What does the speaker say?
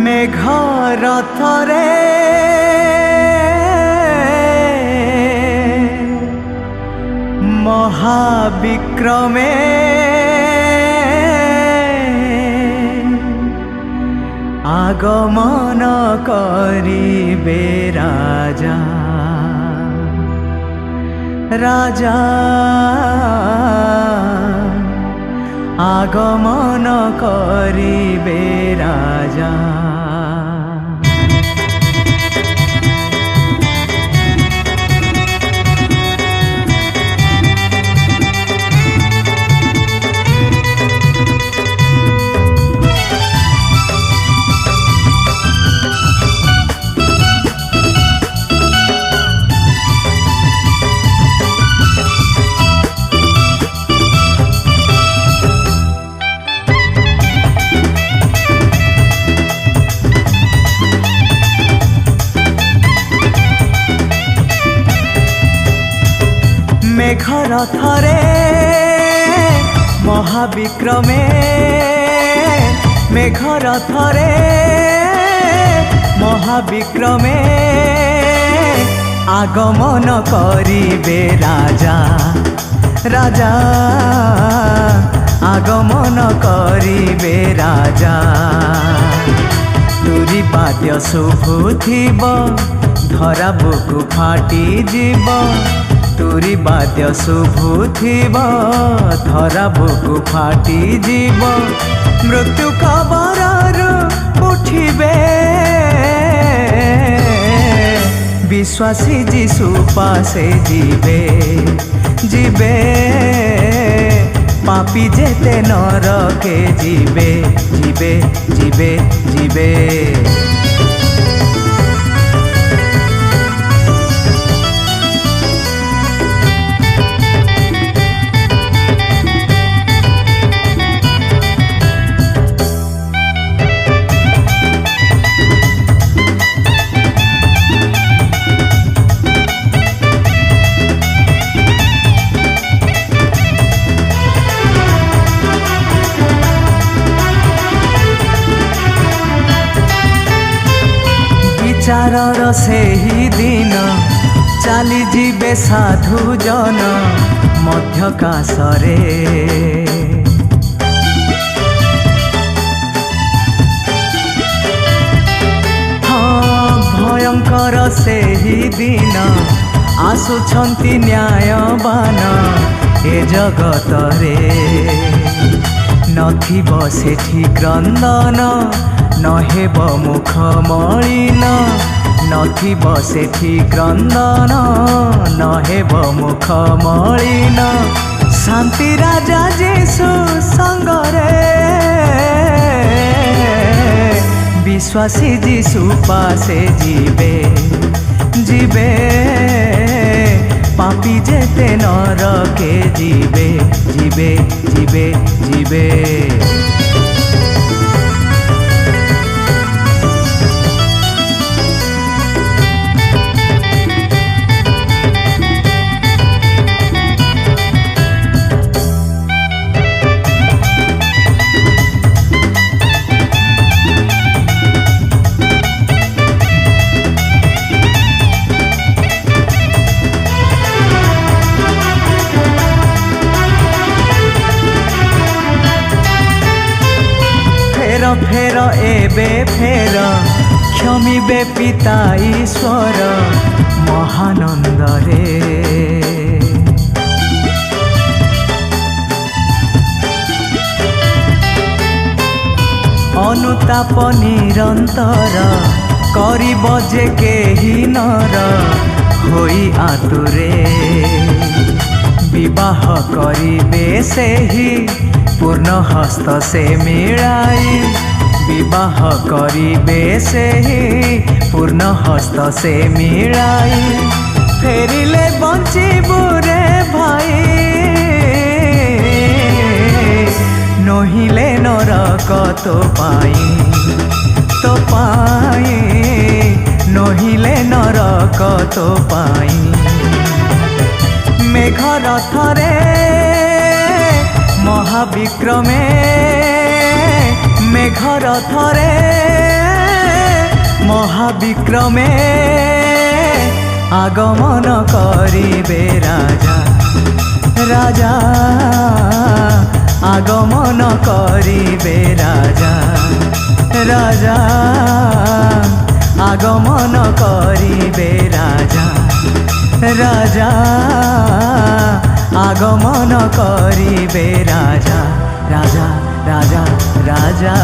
मेघ रथरे महाविक्रमे आगमन करिबे राजा राजा आगमन करिबे राजा। मेघ रथरे महाविक्रमे मेघ रथरे महाविक्रमे आगमन करिबे राजा राजा आगमन करिबे राजा। तुरी बाद्य शुभुथिब धरा बुकु फाटी जीव तुरी बाद्य शुभुथिब धरा बुकु फाटी जीव मृत्यु खबररु उठिबे विश्वासी जीशु पासे जीवे जीवे पापी जेते नरके जीवे जीवे जीवे जीवे। विचारर सेही दिन चाली जीवे साधु जन मध्यकाशरे हाँ भयंकर सेही दिन आसुछंती न्यायवान ए जगतरे नथिब सेठी क्रंदन नहेब मुख मलिन नथिब सेठी क्रंदन नहेब मुख मलिन शांति राजा जीशु संगरे विश्वासी जीशु पासे जीवे जीवे पापी जेते नरके जीवे जीवे जीवे जीवे। फेर एबे फेर क्षमिबे पिता ईश्वर महानंदरे अनुताप निरंतर करिब जे केही नर होई आतुरे विवाह करिबे सेही पूर्ण हस्त से मिलाई विवाह करिबे सेही पूर्ण हस्त से मिलाई फेरिले बंचिबु रे भाई नहिले नरक तो पाई नहिले नरक तो पाई। मेघ रथरे महाविक्रमे मेघ रथरे মহাবিক্রমে আগমন করিবে রাজা রাজা আগমন করিবে রাজা রাজা আগমন করিবে রাজা রাজা আগমন করিবে রাজা রাজা রাজা রাজা